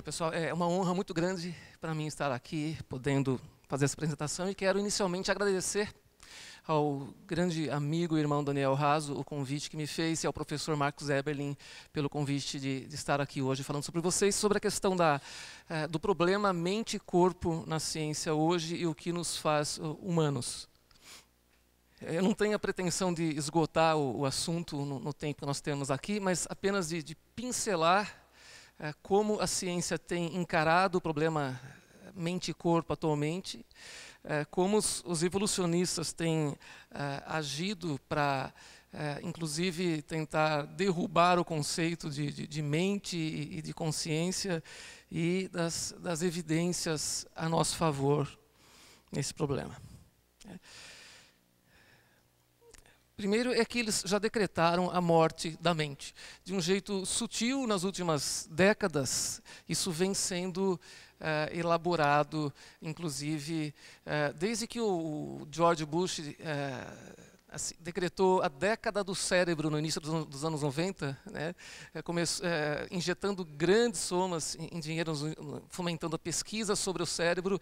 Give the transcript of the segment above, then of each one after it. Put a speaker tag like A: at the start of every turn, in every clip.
A: dia, pessoal. É uma honra muito grande para mim estar aqui, podendo fazer essa apresentação, e quero inicialmente agradecer ao grande amigo e irmão Daniel Raso o convite que me fez, e ao professor Marcos Eberlin pelo convite de estar aqui hoje falando sobre vocês, sobre a questão do problema mente e corpo na ciência hoje e o que nos faz humanos. Eu não tenho a pretensão de esgotar o assunto no tempo que nós temos aqui, mas apenas de pincelar como a ciência tem encarado o problema mente e corpo atualmente, como os evolucionistas têm agido para, inclusive, tentar derrubar o conceito de mente e de consciência e das evidências a nosso favor nesse problema. Primeiro é que eles já decretaram a morte da mente. De um jeito sutil, nas últimas décadas, isso vem sendo elaborado, inclusive, desde que o George Bush decretou a década do cérebro no início dos anos 90, né, injetando grandes somas em dinheiro, fomentando a pesquisa sobre o cérebro.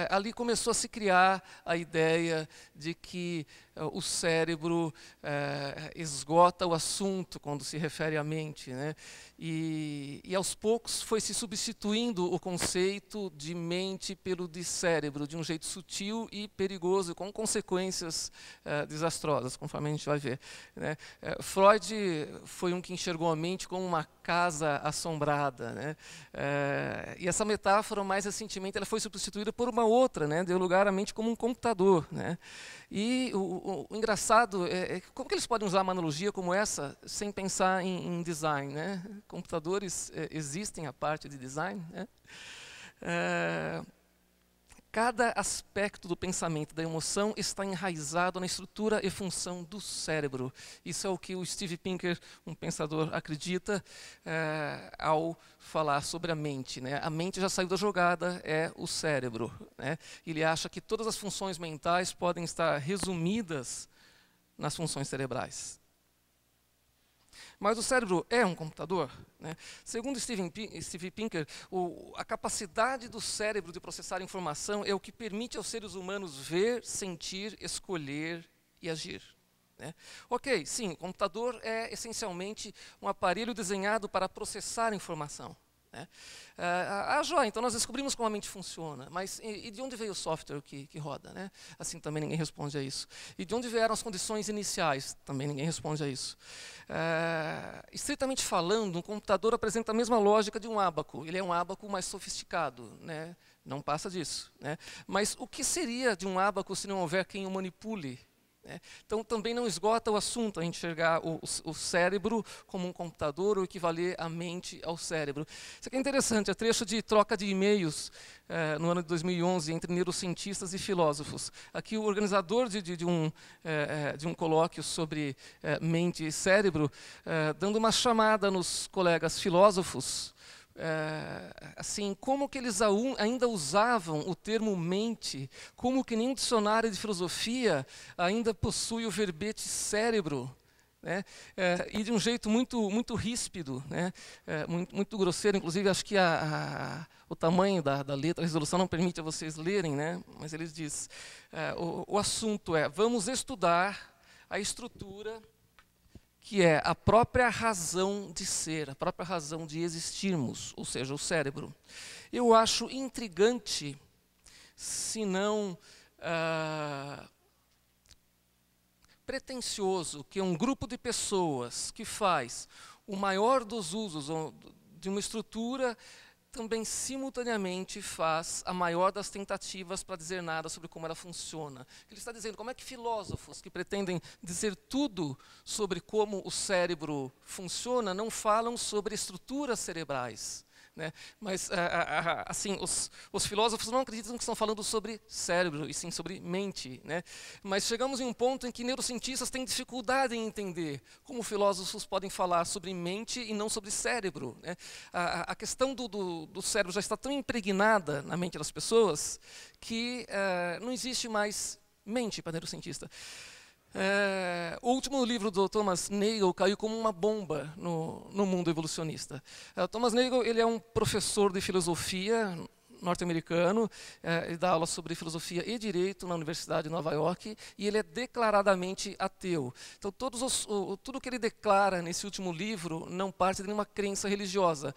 A: Ali começou a se criar a ideia de que o cérebro esgota o assunto quando se refere à mente, né? E aos poucos foi se substituindo o conceito de mente pelo de cérebro, de um jeito sutil e perigoso, com consequências desastrosas, conforme a gente vai ver, né? Freud foi um que enxergou a mente como uma casa assombrada, né? E essa metáfora, mais recentemente, ela foi substituída por uma outra, né? Deu lugar à mente como um computador, né? E o engraçado é como que eles podem usar uma analogia como essa sem pensar em design, né? Computadores existem a parte de design, né? Cada aspecto do pensamento, da emoção, está enraizado na estrutura e função do cérebro. Isso é o que o Steve Pinker, um pensador, acredita ao falar sobre a mente, né? A mente já saiu da jogada, é o cérebro, né? Ele acha que todas as funções mentais podem estar resumidas nas funções cerebrais. Mas o cérebro é um computador, né? Segundo Steve Pinker, a capacidade do cérebro de processar informação é o que permite aos seres humanos ver, sentir, escolher e agir, né? Ok, sim, o computador é essencialmente um aparelho desenhado para processar informação, né? Joia, então nós descobrimos como a mente funciona, mas e de onde veio o software que roda, né? Assim também ninguém responde a isso. E de onde vieram as condições iniciais? Também ninguém responde a isso. Estritamente falando, um computador apresenta a mesma lógica de um ábaco. Ele é um ábaco mais sofisticado, né? Não passa disso, né? Mas o que seria de um ábaco se não houver quem o manipule? Então, também não esgota o assunto a enxergar o cérebro como um computador, ou equivaler a mente ao cérebro. Isso aqui é interessante, é trecho de troca de e-mails no ano de 2011 entre neurocientistas e filósofos. Aqui o organizador de um colóquio sobre mente e cérebro, dando uma chamada nos colegas filósofos, assim, como que eles ainda usavam o termo mente, como que nenhum dicionário de filosofia ainda possui o verbete cérebro, né? E de um jeito muito ríspido, né? Muito grosseiro. Inclusive, acho que o tamanho da letra, a resolução não permite a vocês lerem, né? Mas eles dizem, o assunto é: vamos estudar a estrutura que é a própria razão de ser, a própria razão de existirmos, ou seja, o cérebro. Eu acho intrigante, se não pretensioso, que um grupo de pessoas que faz o maior dos usos de uma estrutura também simultaneamente faz a maior das tentativas para dizer nada sobre como ela funciona. Ele está dizendo como é que filósofos que pretendem dizer tudo sobre como o cérebro funciona não falam sobre estruturas cerebrais, né? Mas, assim, os filósofos não acreditam que estão falando sobre cérebro, e sim sobre mente, né? Mas chegamos em um ponto em que neurocientistas têm dificuldade em entender como filósofos podem falar sobre mente e não sobre cérebro, né? A questão do cérebro já está tão impregnada na mente das pessoas que não existe mais mente para neurocientista. O último livro do Thomas Nagel caiu como uma bomba no mundo evolucionista. Thomas Nagel, ele é um professor de filosofia norte-americano, ele dá aula sobre filosofia e direito na Universidade de Nova York, e ele é declaradamente ateu. Então, tudo que ele declara nesse último livro não parte de nenhuma crença religiosa.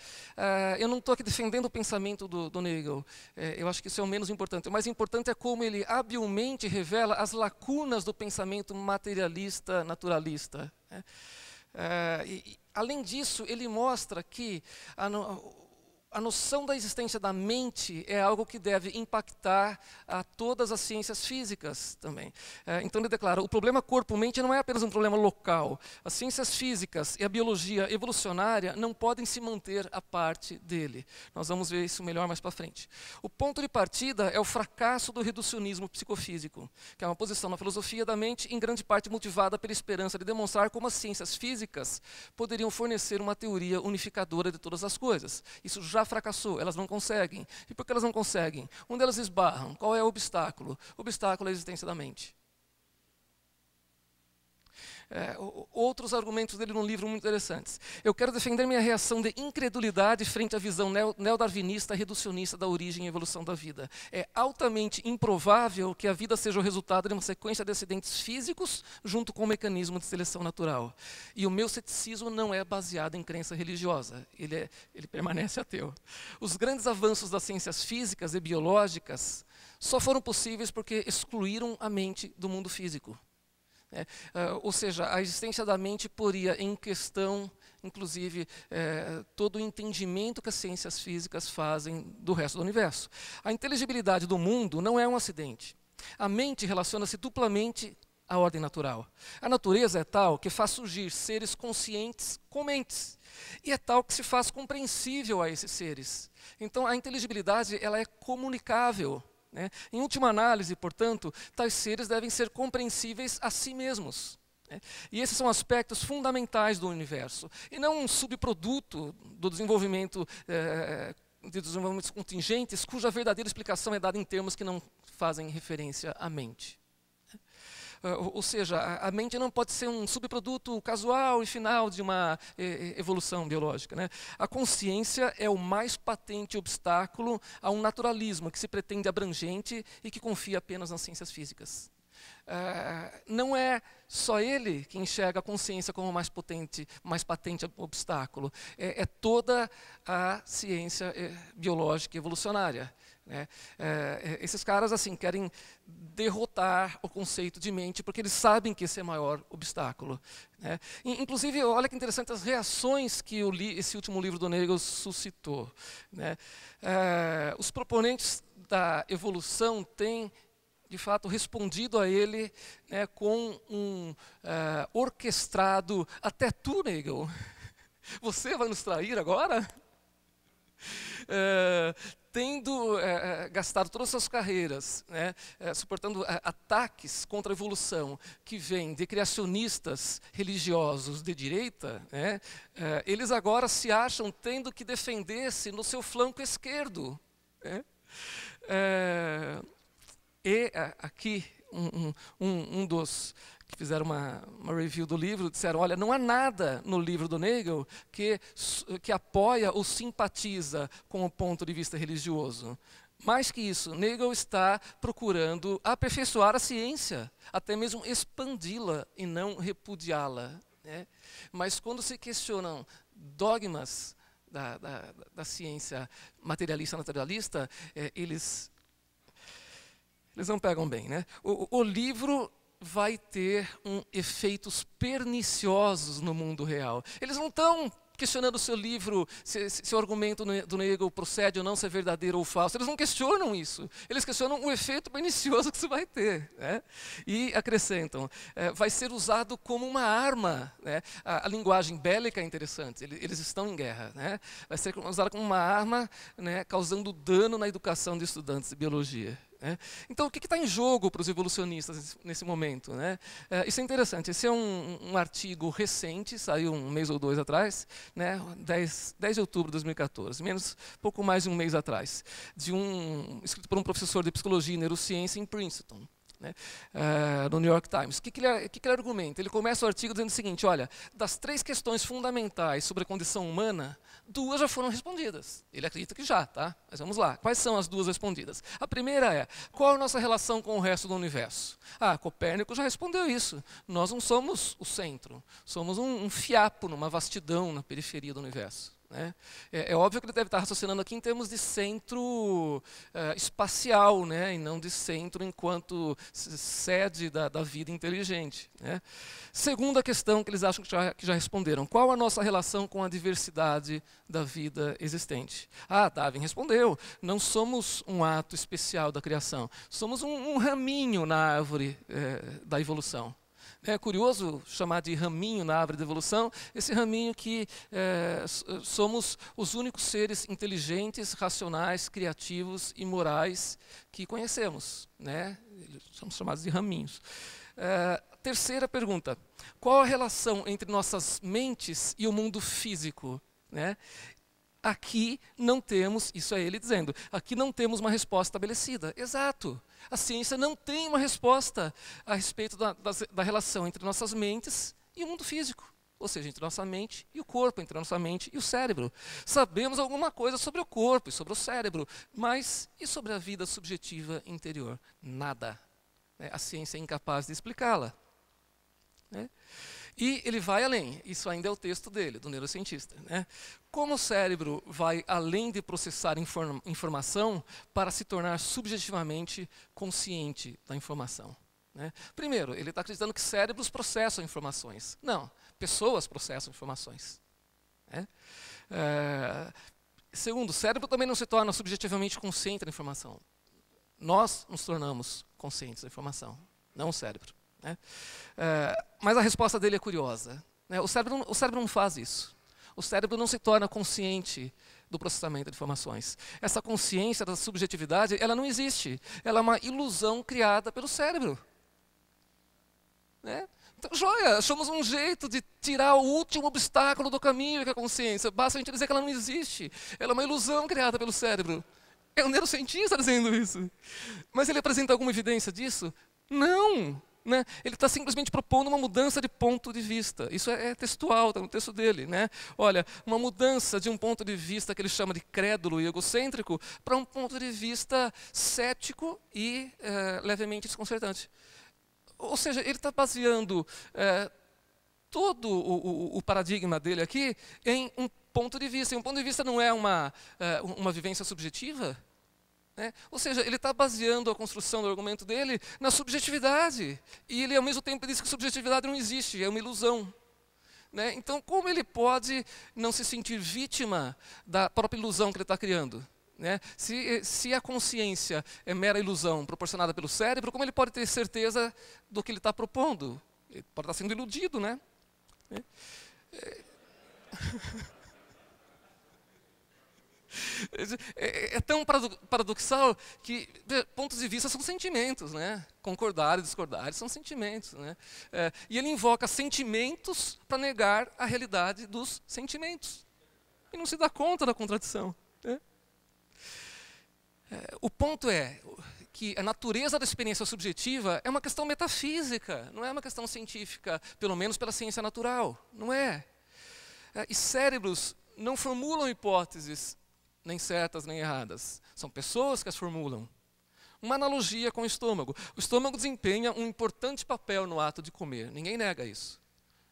A: Eu não estou aqui defendendo o pensamento do Nagel, eu acho que isso é o menos importante. O mais importante é como ele habilmente revela as lacunas do pensamento materialista, naturalista. Além disso, ele mostra que a noção da existência da mente é algo que deve impactar a todas as ciências físicas também. Então ele declara, o problema corpo-mente não é apenas um problema local. As ciências físicas e a biologia evolucionária não podem se manter à parte dele. Nós vamos ver isso melhor mais para frente. O ponto de partida é o fracasso do reducionismo psicofísico, que é uma posição na filosofia da mente em grande parte motivada pela esperança de demonstrar como as ciências físicas poderiam fornecer uma teoria unificadora de todas as coisas. Isso já fracassou, elas não conseguem. E por que elas não conseguem? Onde elas esbarram? Qual é o obstáculo? O obstáculo é a existência da mente. Outros argumentos dele no livro muito interessantes. Eu quero defender minha reação de incredulidade frente à visão neodarwinista reducionista da origem e evolução da vida. É altamente improvável que a vida seja o resultado de uma sequência de acidentes físicos junto com um mecanismo de seleção natural. E o meu ceticismo não é baseado em crença religiosa. Ele permanece ateu. Os grandes avanços das ciências físicas e biológicas só foram possíveis porque excluíram a mente do mundo físico. Ou seja, a existência da mente poria em questão, inclusive, todo o entendimento que as ciências físicas fazem do resto do universo. A inteligibilidade do mundo não é um acidente. A mente relaciona-se duplamente à ordem natural. A natureza é tal que faz surgir seres conscientes com mentes. E é tal que se faz compreensível a esses seres. Então, a inteligibilidade ela é comunicável. Em última análise, portanto, tais seres devem ser compreensíveis a si mesmos. E esses são aspectos fundamentais do universo, e não um subproduto do desenvolvimento de desenvolvimentos contingentes, cuja verdadeira explicação é dada em termos que não fazem referência à mente. Ou seja, a mente não pode ser um subproduto casual e final de uma evolução biológica. A consciência é o mais patente obstáculo a um naturalismo que se pretende abrangente e que confia apenas nas ciências físicas. Não é só ele que enxerga a consciência como o mais patente obstáculo. É toda a ciência biológica e evolucionária. Esses caras assim querem derrotar o conceito de mente porque eles sabem que esse é o maior obstáculo. Inclusive, olha que interessante as reações que esse último livro do Nagel suscitou. Os proponentes da evolução têm de fato respondido a ele com um orquestrado até tu, Nagel. Você vai nos trair agora? Tendo gastado todas as suas carreiras, suportando ataques contra a evolução que vêm de criacionistas religiosos de direita, eles agora se acham tendo que defender-se no seu flanco esquerdo. E aqui um dos que fizeram uma review do livro disseram, olha, não há nada no livro do Nagel que apoia ou simpatiza com o ponto de vista religioso. Mais que isso, Nagel está procurando aperfeiçoar a ciência, até mesmo expandi-la e não repudiá-la. Mas quando se questionam dogmas da ciência materialista naturalista, eles não pegam bem. O livro vai ter efeitos perniciosos no mundo real. Eles não estão questionando o seu livro, se o argumento do Nagel procede ou não, se é verdadeiro ou falso. Eles não questionam isso. Eles questionam o efeito pernicioso que isso vai ter. E acrescentam, vai ser usado como uma arma. A linguagem bélica é interessante, eles estão em guerra. Vai ser usado como uma arma, causando dano na educação de estudantes de biologia. Então, o que está em jogo para os evolucionistas nesse momento? Isso é interessante. Esse é um artigo recente, saiu um mês ou dois atrás, 10 de outubro de 2014, pouco mais de um mês atrás, escrito por um professor de psicologia e neurociência em Princeton. né, no New York Times. O que ele argumenta? Ele começa o artigo dizendo o seguinte, olha, das 3 questões fundamentais sobre a condição humana, 2 já foram respondidas. Ele acredita que já, tá? Mas vamos lá. Quais são as 2 respondidas? A primeira é, qual a nossa relação com o resto do universo? Copérnico já respondeu isso. Nós não somos o centro, somos um fiapo numa vastidão na periferia do universo. Né? É óbvio que ele deve estar raciocinando aqui em termos de centro espacial, né? E não de centro enquanto sede da vida inteligente. Né? Segunda questão que eles acham que já responderam. Qual a nossa relação com a diversidade da vida existente? Darwin respondeu. Não somos um ato especial da criação. Somos um raminho na árvore da evolução. É curioso chamar de raminho na árvore da evolução, esse raminho que somos os únicos seres inteligentes, racionais, criativos e morais que conhecemos. Né? Somos chamados de raminhos. Terceira pergunta, qual a relação entre nossas mentes e o mundo físico? Né? Aqui não temos, isso é ele dizendo, aqui não temos uma resposta estabelecida. Exato. A ciência não tem uma resposta a respeito da relação entre nossas mentes e o mundo físico. Ou seja, entre nossa mente e o corpo, entre nossa mente e o cérebro. Sabemos alguma coisa sobre o corpo e sobre o cérebro, mas e sobre a vida subjetiva interior? Nada. A ciência é incapaz de explicá-la. Né? E ele vai além, isso ainda é o texto dele, do neurocientista. Né? Como o cérebro vai além de processar informação para se tornar subjetivamente consciente da informação? Né? Primeiro, ele está acreditando que cérebros processam informações. Não, pessoas processam informações. Né? Segundo, o cérebro também não se torna subjetivamente consciente da informação. Nós nos tornamos conscientes da informação, não o cérebro. Né? Mas a resposta dele é curiosa. Né? O cérebro não faz isso. O cérebro não se torna consciente do processamento de informações. Essa consciência da subjetividade, ela não existe. Ela é uma ilusão criada pelo cérebro. Né? Então, joia, achamos um jeito de tirar o último obstáculo do caminho que é a consciência. Basta a gente dizer que ela não existe. Ela é uma ilusão criada pelo cérebro. É um neurocientista dizendo isso. Mas ele apresenta alguma evidência disso? Não. Né? Ele está simplesmente propondo uma mudança de ponto de vista. Isso é textual, está no texto dele. Né? Olha, uma mudança de um ponto de vista que ele chama de crédulo e egocêntrico para um ponto de vista cético e levemente desconcertante. Ou seja, ele está baseando todo o paradigma dele aqui em um ponto de vista. E um ponto de vista não é uma vivência subjetiva. Né? Ou seja, ele está baseando a construção do argumento dele na subjetividade. E ele, ao mesmo tempo, diz que subjetividade não existe, é uma ilusão. Né? Então, como ele pode não se sentir vítima da própria ilusão que ele está criando? Né? Se a consciência é mera ilusão proporcionada pelo cérebro, como ele pode ter certeza do que ele está propondo? Ele pode estar sendo iludido, né? É tão paradoxal que pontos de vista são sentimentos, né? Concordar e discordar são sentimentos, né? E ele invoca sentimentos para negar a realidade dos sentimentos. E não se dá conta da contradição. Né? O ponto é que a natureza da experiência subjetiva é uma questão metafísica, não é uma questão científica, pelo menos pela ciência natural. Não é. E cérebros não formulam hipóteses nem certas nem erradas. São pessoas que as formulam. Uma analogia com o estômago. O estômago desempenha um importante papel no ato de comer. Ninguém nega isso.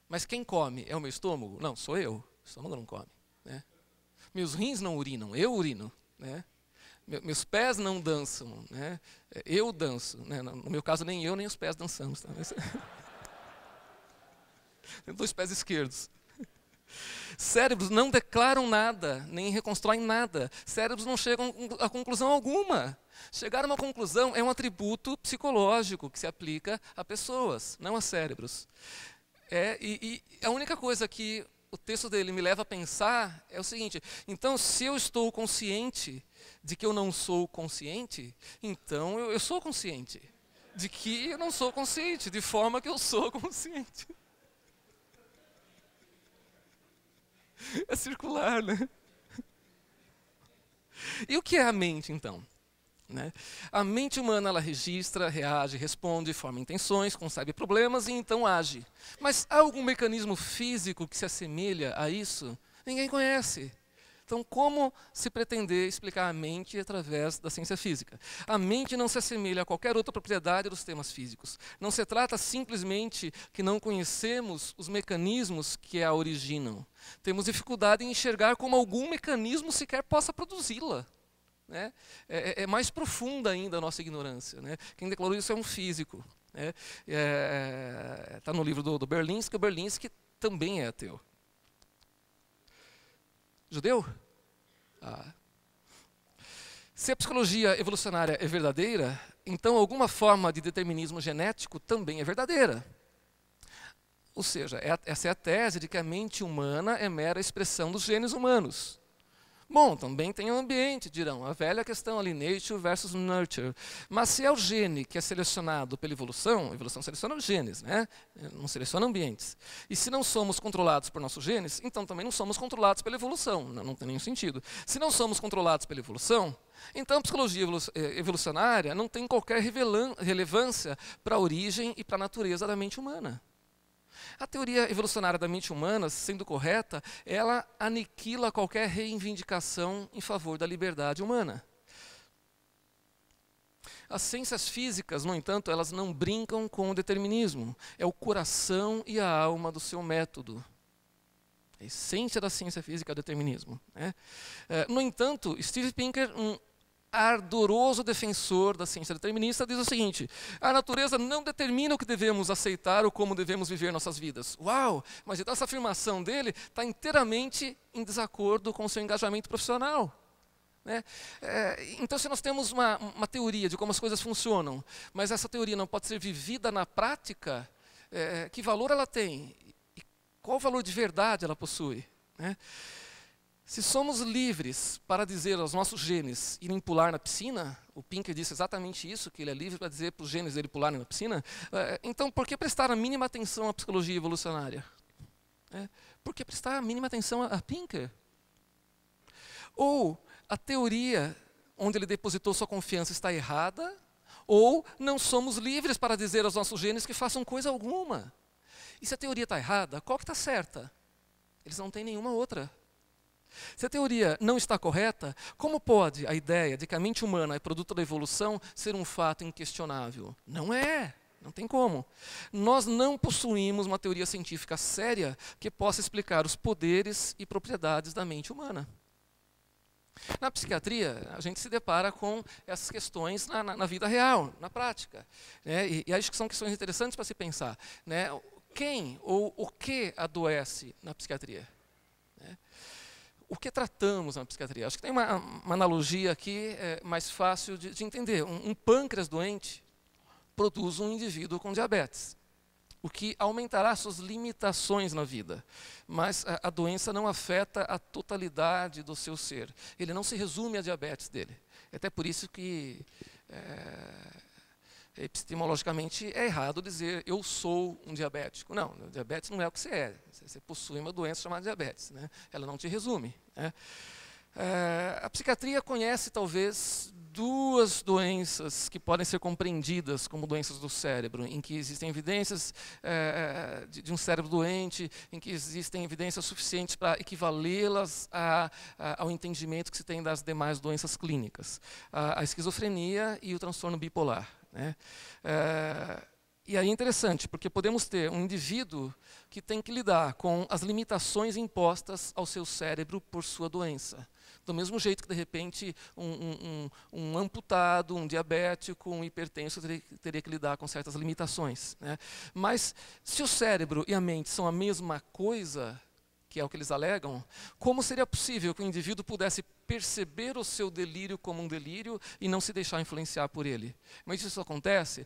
A: Mas quem come é o meu estômago? Não, sou eu. O estômago não come. Né? Meus rins não urinam, eu urino. Né? Meus pés não dançam. Né? Eu danço. Né? No meu caso, nem eu nem os pés dançamos. Tá? Tenho 2 pés esquerdos. Cérebros não declaram nada, nem reconstroem nada. Cérebros não chegam a conclusão alguma. Chegar a uma conclusão é um atributo psicológico que se aplica a pessoas, não a cérebros. E a única coisa que o texto dele me leva a pensar é o seguinte: então, se eu estou consciente de que eu não sou consciente, então eu sou consciente de que eu não sou consciente, de forma que eu sou consciente. É circular, né? E o que é a mente, então? né? A mente humana, ela registra, reage, responde, forma intenções, concebe problemas e então age. Mas há algum mecanismo físico que se assemelha a isso? Ninguém conhece. Então, como se pretender explicar a mente através da ciência física? A mente não se assemelha a qualquer outra propriedade dos sistemas físicos. Não se trata simplesmente que não conhecemos os mecanismos que a originam. Temos dificuldade em enxergar como algum mecanismo sequer possa produzi-la. Né? É mais profunda ainda a nossa ignorância. Né? Quem declarou isso é um físico. Né? Está no livro do Berlinski. O Berlinski também é ateu. Judeu? Se a psicologia evolucionária é verdadeira, então alguma forma de determinismo genético também é verdadeira. Ou seja, essa é a tese de que a mente humana é mera expressão dos genes humanos. Bom, também tem o ambiente, dirão, a velha questão ali, nature versus nurture. Mas se é o gene que é selecionado pela evolução, a evolução seleciona os genes, né? Não seleciona ambientes. E se não somos controlados por nossos genes, então também não somos controlados pela evolução, não tem nenhum sentido. Se não somos controlados pela evolução, então a psicologia evolucionária não tem qualquer relevância para a origem e para a natureza da mente humana. A teoria evolucionária da mente humana, sendo correta, ela aniquila qualquer reivindicação em favor da liberdade humana. As ciências físicas, no entanto, elas não brincam com o determinismo. É o coração e a alma do seu método. A essência da ciência física é o determinismo. Né? No entanto, Steve Pinker, um ardoroso defensor da ciência determinista, diz o seguinte: a natureza não determina o que devemos aceitar ou como devemos viver nossas vidas. Uau! Mas então essa afirmação dele está inteiramente em desacordo com o seu engajamento profissional. Né? Então, se nós temos uma teoria de como as coisas funcionam, mas essa teoria não pode ser vivida na prática, que valor ela tem? E qual valor de verdade ela possui? Né? Se somos livres para dizer aos nossos genes irem pular na piscina, o Pinker disse exatamente isso, que ele é livre para dizer para os genes dele pularem na piscina, então por que prestar a mínima atenção à psicologia evolucionária? Por que prestar a mínima atenção a Pinker? Ou a teoria onde ele depositou sua confiança está errada, ou não somos livres para dizer aos nossos genes que façam coisa alguma. E se a teoria está errada, qual que está certa? Eles não têm nenhuma outra. Se a teoria não está correta, como pode a ideia de que a mente humana é produto da evolução ser um fato inquestionável? Não é, não tem como. Nós não possuímos uma teoria científica séria que possa explicar os poderes e propriedades da mente humana. Na psiquiatria, a gente se depara com essas questões na vida real, na prática. Né? E acho que são questões interessantes para se pensar. Né? Quem ou o que adoece na psiquiatria? Né? O que tratamos na psiquiatria? Acho que tem uma analogia aqui mais fácil de entender. Um pâncreas doente produz um indivíduo com diabetes, o que aumentará suas limitações na vida. Mas a doença não afeta a totalidade do seu ser. Ele não se resume à diabetes dele. É até por isso que, epistemologicamente, é errado dizer eu sou um diabético. Não, diabetes não é o que você é. Você possui uma doença chamada diabetes. Né? Ela não te resume. Né? A psiquiatria conhece, talvez, duas doenças que podem ser compreendidas como doenças do cérebro, em que existem evidências de um cérebro doente, em que existem evidências suficientes para equivalê-las ao entendimento que se tem das demais doenças clínicas. A esquizofrenia e o transtorno bipolar. Né? E aí é interessante, porque podemos ter um indivíduo que tem que lidar com as limitações impostas ao seu cérebro por sua doença. Do mesmo jeito que, de repente, um amputado, um diabético, um hipertenso teria que lidar com certas limitações. Né? Mas, se o cérebro e a mente são a mesma coisa, que é o que eles alegam, como seria possível que o indivíduo pudesse perceber o seu delírio como um delírio e não se deixar influenciar por ele? Mas isso acontece?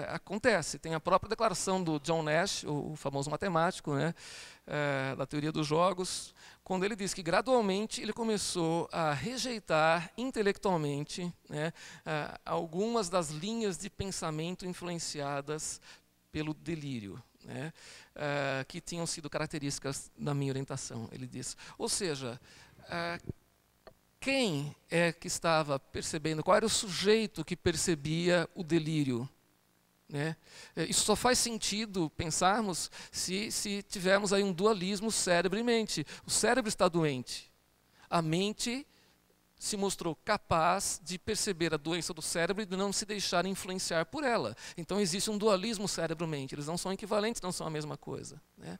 A: Acontece. Tem a própria declaração do John Nash, o famoso matemático, né, da teoria dos jogos, quando ele diz que gradualmente ele começou a rejeitar intelectualmente, né, algumas das linhas de pensamento influenciadas pelo delírio. Né, que tinham sido características da minha orientação, ele diz. Ou seja, quem é que estava percebendo, qual era o sujeito que percebia o delírio? Né? Isso só faz sentido pensarmos se tivermos aí um dualismo cérebro e mente. O cérebro está doente. A mente se mostrou capaz de perceber a doença do cérebro e de não se deixar influenciar por ela. Então existe um dualismo cérebro-mente. Eles não são equivalentes, não são a mesma coisa. Né?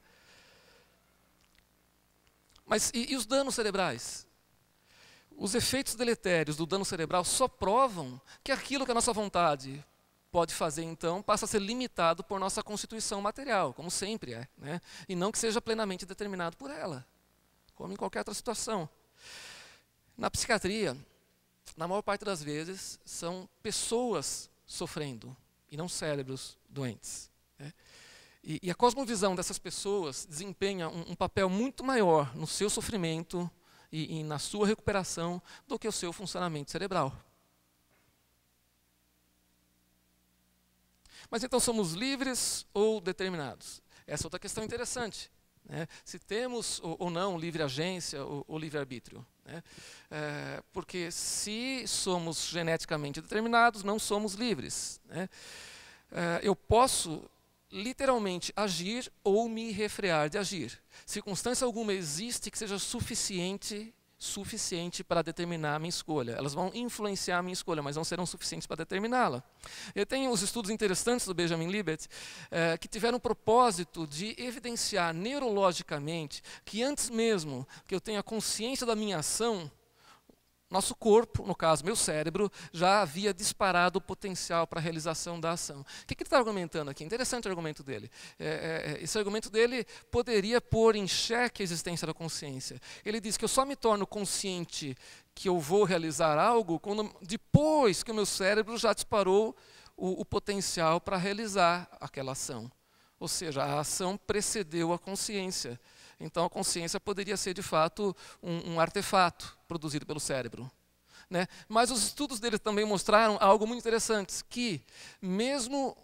A: Mas e os danos cerebrais? Os efeitos deletérios do dano cerebral só provam que aquilo que a nossa vontade pode fazer, então, passa a ser limitado por nossa constituição material, como sempre é, né? E não que seja plenamente determinado por ela, como em qualquer outra situação. Na psiquiatria, na maior parte das vezes, são pessoas sofrendo, e não cérebros doentes. Né? E a cosmovisão dessas pessoas desempenha um papel muito maior no seu sofrimento e na sua recuperação do que o seu funcionamento cerebral. Mas então somos livres ou determinados? Essa é outra questão interessante. Né? Se temos ou não livre agência ou livre-arbítrio. Né? Porque se somos geneticamente determinados, não somos livres. Né? Eu posso literalmente agir ou me refrear de agir. Circunstância alguma existe que seja suficiente para determinar a minha escolha. Elas vão influenciar a minha escolha, mas não serão suficientes para determiná-la. Eu tenho os estudos interessantes do Benjamin Libet, que tiveram o propósito de evidenciar neurologicamente que antes mesmo que eu tenha consciência da minha ação, nosso corpo, no caso meu cérebro, já havia disparado o potencial para a realização da ação. O que ele está argumentando aqui? Interessante o argumento dele. Esse argumento dele poderia pôr em xeque a existência da consciência. Ele diz que eu só me torno consciente que eu vou realizar algo depois que o meu cérebro já disparou o potencial para realizar aquela ação. Ou seja, a ação precedeu a consciência. Então a consciência poderia ser de fato um artefato produzido pelo cérebro. Né? Mas os estudos dele também mostraram algo muito interessante, que mesmo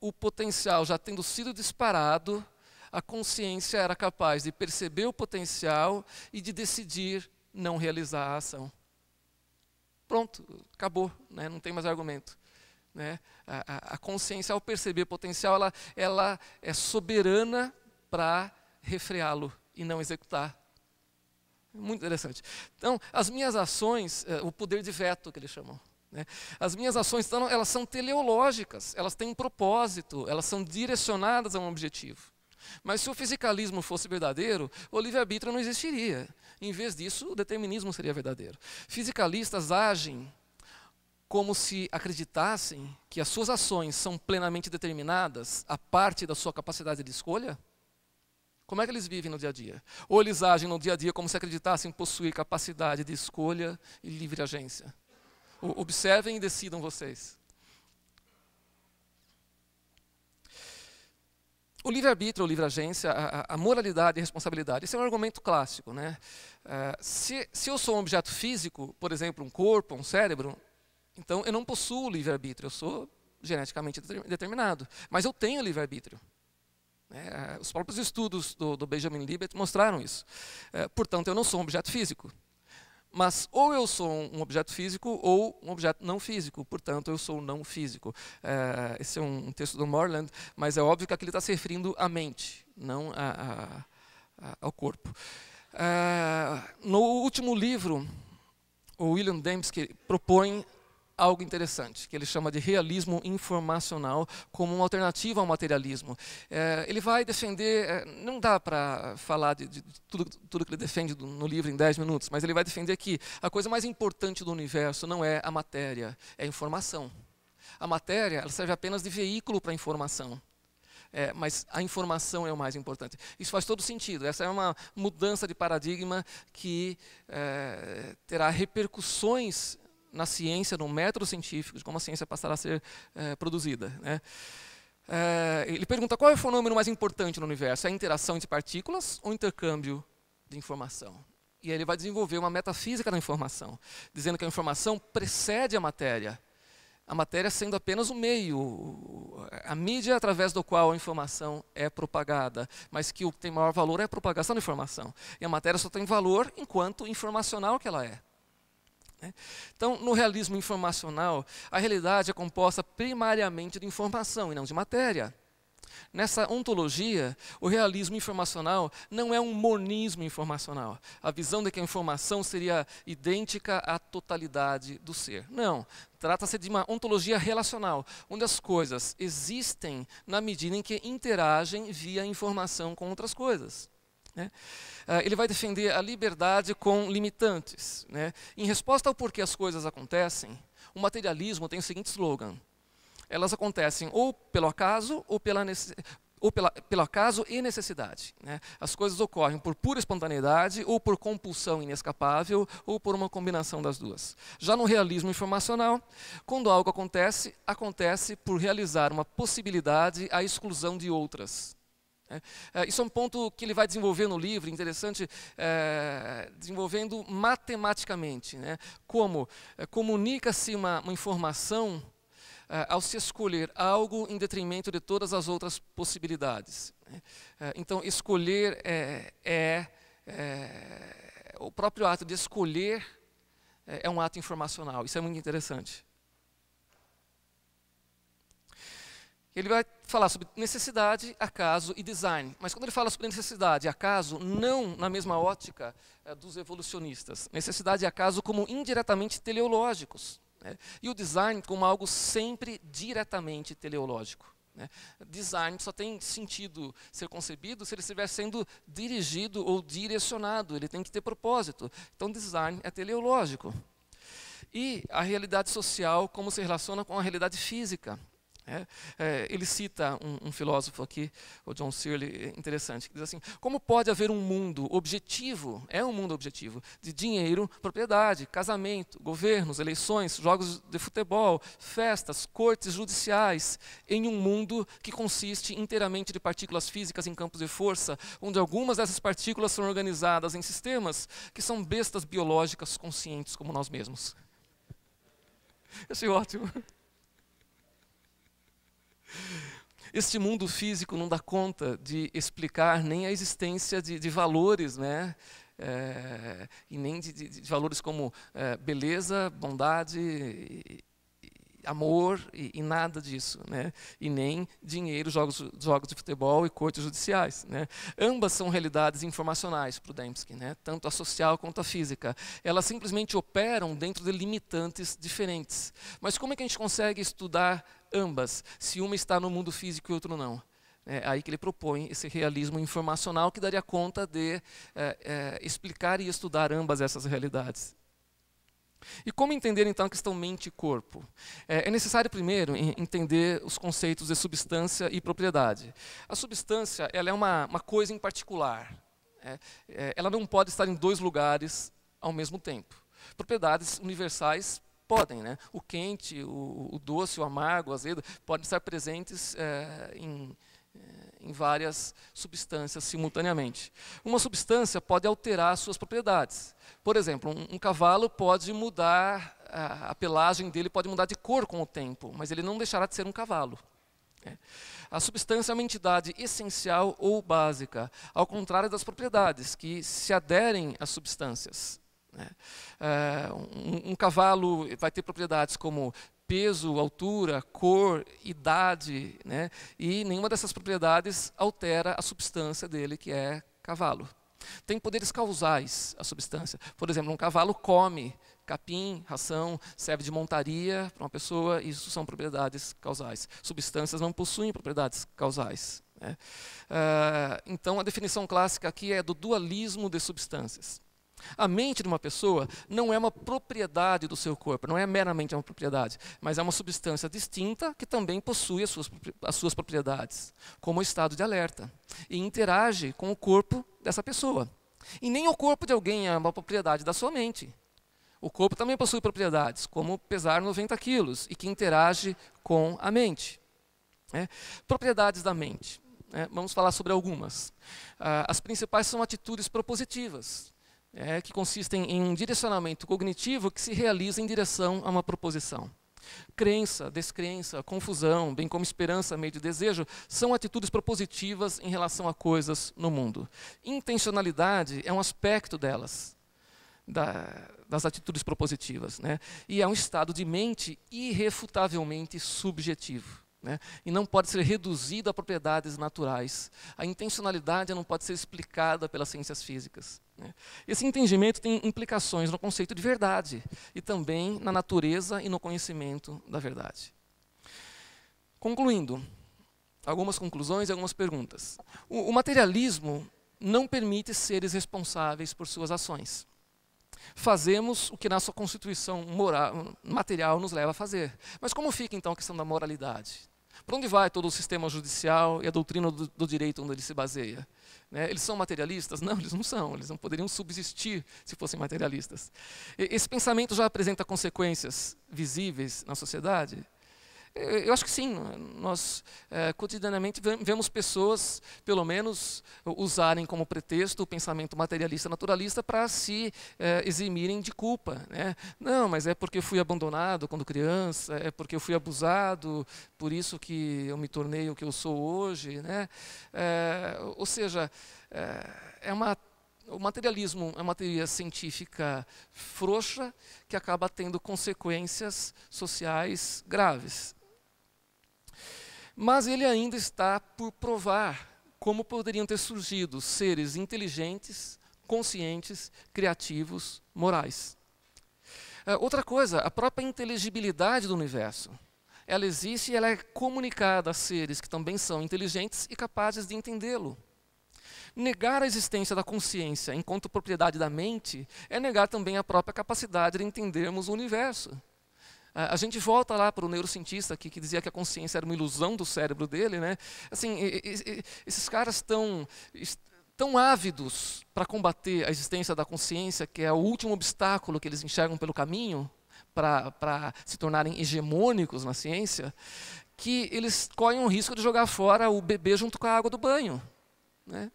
A: o potencial já tendo sido disparado, a consciência era capaz de perceber o potencial e de decidir não realizar a ação. Pronto, acabou, né? Não tem mais argumento. Né? A consciência, ao perceber o potencial, ela é soberana para refreá-lo e não executar. Muito interessante. Então, as minhas ações, o poder de veto que eles chamam. Né? As minhas ações, então, elas são teleológicas, elas têm um propósito, elas são direcionadas a um objetivo. Mas se o fisicalismo fosse verdadeiro, o livre-arbítrio não existiria. Em vez disso, o determinismo seria verdadeiro. Fisicalistas agem como se acreditassem que as suas ações são plenamente determinadas a parte da sua capacidade de escolha. Como é que eles vivem no dia a dia? Ou eles agem no dia a dia como se acreditassem possuir capacidade de escolha e livre agência? Observem e decidam vocês. O livre-arbítrio ou livre-agência, a moralidade e a responsabilidade, esse é um argumento clássico. Né? Se eu sou um objeto físico, por exemplo, um corpo, um cérebro, então eu não possuo livre-arbítrio, eu sou geneticamente determinado. Mas eu tenho livre-arbítrio. Os próprios estudos do Benjamin Libet mostraram isso. Portanto, eu não sou um objeto físico. Mas ou eu sou um objeto físico ou um objeto não físico. Portanto, eu sou não físico. Esse é um texto do Moreland, mas é óbvio que aqui ele está se referindo à mente, não ao corpo. No último livro, o William Dembski propõe algo interessante, que ele chama de realismo informacional como uma alternativa ao materialismo. Ele vai defender, não dá para falar de tudo que ele defende no livro em 10 minutos, mas ele vai defender que a coisa mais importante do universo não é a matéria, é a informação. A matéria ela serve apenas de veículo para a informação. Mas a informação é o mais importante. Isso faz todo sentido. Essa é uma mudança de paradigma que terá repercussões na ciência, no método científico, de como a ciência passará a ser produzida. Né? Ele pergunta qual é o fenômeno mais importante no universo, a interação entre partículas ou o intercâmbio de informação? E aí ele vai desenvolver uma metafísica da informação, dizendo que a informação precede a matéria sendo apenas o meio, a mídia através do qual a informação é propagada, mas que o que tem maior valor é a propagação da informação. E a matéria só tem valor enquanto informacional que ela é. Então, no realismo informacional, a realidade é composta primariamente de informação e não de matéria. Nessa ontologia, o realismo informacional não é um monismo informacional. A visão de que a informação seria idêntica à totalidade do ser. Não. Trata-se de uma ontologia relacional, onde as coisas existem na medida em que interagem via informação com outras coisas. Ele vai defender a liberdade com limitantes. Em resposta ao porquê as coisas acontecem, o materialismo tem o seguinte slogan: elas acontecem ou pelo acaso ou pelo acaso e necessidade. As coisas ocorrem por pura espontaneidade ou por compulsão inescapável ou por uma combinação das duas. Já no realismo informacional, quando algo acontece, acontece por realizar uma possibilidade à exclusão de outras. Isso é um ponto que ele vai desenvolver no livro, interessante, desenvolvendo matematicamente. Como comunica-se uma informação ao se escolher algo em detrimento de todas as outras possibilidades. Então, escolher o próprio ato de escolher é um ato informacional. Isso é muito interessante. Ele vai falar sobre necessidade, acaso e design. Mas quando ele fala sobre necessidade e acaso, não na mesma ótica dos evolucionistas. Necessidade e acaso como indiretamente teleológicos. E o design como algo sempre diretamente teleológico. Design só tem sentido ser concebido se ele estiver sendo dirigido ou direcionado. Ele tem que ter propósito. Então, design é teleológico. E a realidade social como se relaciona com a realidade física. Ele cita um filósofo aqui, o John Searle, interessante, que diz assim: como pode haver um mundo objetivo, um mundo objetivo, de dinheiro, propriedade, casamento, governos, eleições, jogos de futebol, festas, cortes judiciais, em um mundo que consiste inteiramente de partículas físicas em campos de força, onde algumas dessas partículas são organizadas em sistemas que são bestas biológicas conscientes como nós mesmos? Achei ótimo. Este mundo físico não dá conta de explicar nem a existência de valores, e nem de valores como beleza, bondade, amor e nada disso, e nem dinheiro, jogos de futebol e cortes judiciais. Ambas são realidades informacionais para o Dembski, tanto a social quanto a física. Elas simplesmente operam dentro de limitantes diferentes. Mas como é que a gente consegue estudar ambas, se uma está no mundo físico e outra não? É aí que ele propõe esse realismo informacional que daria conta de explicar e estudar ambas essas realidades. E como entender então a questão mente e corpo? É necessário primeiro entender os conceitos de substância e propriedade. A substância ela é uma coisa em particular. Ela não pode estar em dois lugares ao mesmo tempo. Propriedades universais podem, o quente, o doce, o amargo, o azedo, podem estar presentes em várias substâncias simultaneamente. Uma substância pode alterar suas propriedades. Por exemplo, um cavalo pode mudar, a pelagem dele pode mudar de cor com o tempo, mas ele não deixará de ser um cavalo. A substância é uma entidade essencial ou básica, ao contrário das propriedades, que se aderem às substâncias. Um cavalo vai ter propriedades como peso, altura, cor, idade, e nenhuma dessas propriedades altera a substância dele, que é cavalo. Tem poderes causais a substância. Por exemplo, um cavalo come capim, ração, serve de montaria para uma pessoa, isso são propriedades causais. Substâncias não possuem propriedades causais. Então, a definição clássica aqui é do dualismo de substâncias. A mente de uma pessoa não é uma propriedade do seu corpo, não é meramente uma propriedade, mas é uma substância distinta que também possui as suas propriedades, como o estado de alerta, e interage com o corpo dessa pessoa. E nem o corpo de alguém é uma propriedade da sua mente. O corpo também possui propriedades, como pesar 90 quilos, e que interage com a mente. Propriedades da mente. Vamos falar sobre algumas. As principais são atitudes propositivas. Que consistem em um direcionamento cognitivo que se realiza em direção a uma proposição. Crença, descrença, confusão, bem como esperança, medo e desejo, são atitudes propositivas em relação a coisas no mundo. Intencionalidade é um aspecto delas. das atitudes propositivas, né? E é um estado de mente irrefutavelmente subjetivo, né? E não pode ser reduzido a propriedades naturais. A intencionalidade não pode ser explicada pelas ciências físicas, né? Esse entendimento tem implicações no conceito de verdade e também na natureza e no conhecimento da verdade. Concluindo, algumas conclusões e algumas perguntas. O materialismo não permite seres responsáveis por suas ações. Fazemos o que nossa constituição material nos leva a fazer. Mas como fica então a questão da moralidade? Para onde vai todo o sistema judicial e a doutrina do direito onde ele se baseia? Né? Eles são materialistas? Não, eles não são. Eles não poderiam subsistir se fossem materialistas. Esse pensamento já apresenta consequências visíveis na sociedade? Eu acho que sim. Nós cotidianamente vemos pessoas, pelo menos, usarem como pretexto o pensamento materialista naturalista para se eximirem de culpa, né? Não, mas é porque eu fui abandonado quando criança, é porque eu fui abusado, por isso que eu me tornei o que eu sou hoje, né? Ou seja, o materialismo é uma teoria científica frouxa que acaba tendo consequências sociais graves. Mas ele ainda está por provar como poderiam ter surgido seres inteligentes, conscientes, criativos, morais. Outra coisa, a própria inteligibilidade do universo. Ela existe e ela é comunicada a seres que também são inteligentes e capazes de entendê-lo. Negar a existência da consciência enquanto propriedade da mente é negar também a própria capacidade de entendermos o universo. A gente volta lá para o neurocientista que dizia que a consciência era uma ilusão do cérebro dele, né? Assim, esses caras estão tão ávidos para combater a existência da consciência, que é o último obstáculo que eles enxergam pelo caminho para se tornarem hegemônicos na ciência, que eles correm o risco de jogar fora o bebê junto com a água do banho, né?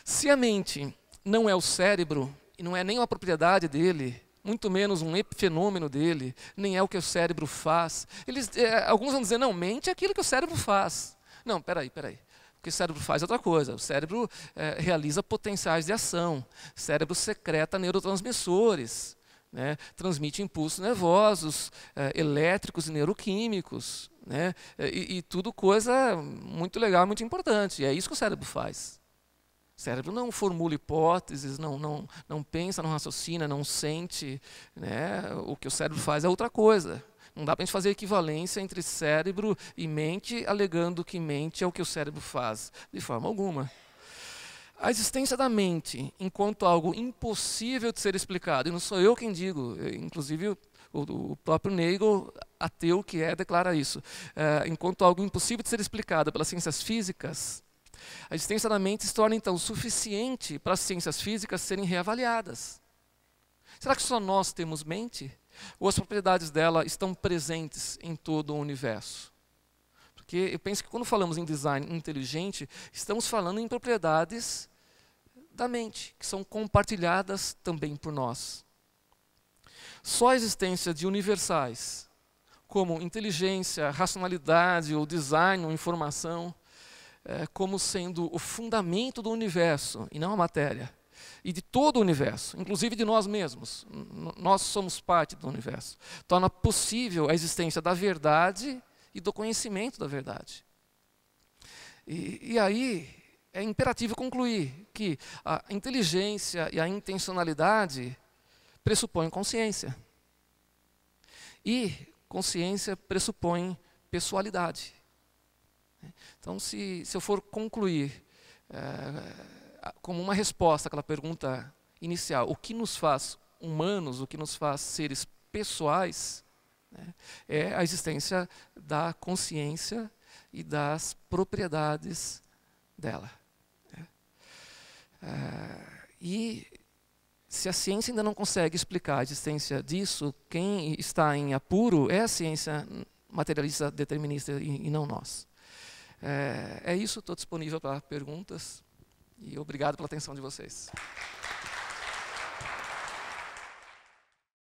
A: Se a mente não é o cérebro, e não é nem uma propriedade dele, muito menos um epifenômeno dele, nem é o que o cérebro faz. Alguns vão dizer, não, mente é aquilo que o cérebro faz. Não, peraí. O que o cérebro faz é outra coisa. O cérebro realiza potenciais de ação. O cérebro secreta neurotransmissores, né? Transmite impulsos nervosos, elétricos e neuroquímicos, né? E tudo coisa muito legal, muito importante. E é isso que o cérebro faz. O cérebro não formula hipóteses, não pensa, não raciocina, não sente, né? O que o cérebro faz é outra coisa. Não dá para a gente fazer equivalência entre cérebro e mente, alegando que mente é o que o cérebro faz. De forma alguma. A existência da mente, enquanto algo impossível de ser explicado, e não sou eu quem digo, inclusive o próprio Nagel, ateu que declara isso, enquanto algo impossível de ser explicado pelas ciências físicas, a existência da mente se torna, então, suficiente para as ciências físicas serem reavaliadas. Será que só nós temos mente? Ou as propriedades dela estão presentes em todo o universo? Porque eu penso que quando falamos em design inteligente, estamos falando em propriedades da mente, que são compartilhadas também por nós. Só a existência de universais, como inteligência, racionalidade, ou design, ou informação, como sendo o fundamento do universo, e não a matéria, e de todo o universo, inclusive de nós mesmos. Nós somos parte do universo. Torna possível a existência da verdade e do conhecimento da verdade. E aí é imperativo concluir que a inteligência e a intencionalidade pressupõem consciência. E consciência pressupõe pessoalidade. Então, se eu for concluir como uma resposta àquela pergunta inicial, o que nos faz humanos, o que nos faz seres pessoais, né, é a existência da consciência e das propriedades dela. E se a ciência ainda não consegue explicar a existência disso, quem está em apuro é a ciência materialista determinista e não nós. É isso, estou disponível para perguntas e obrigado pela atenção de vocês.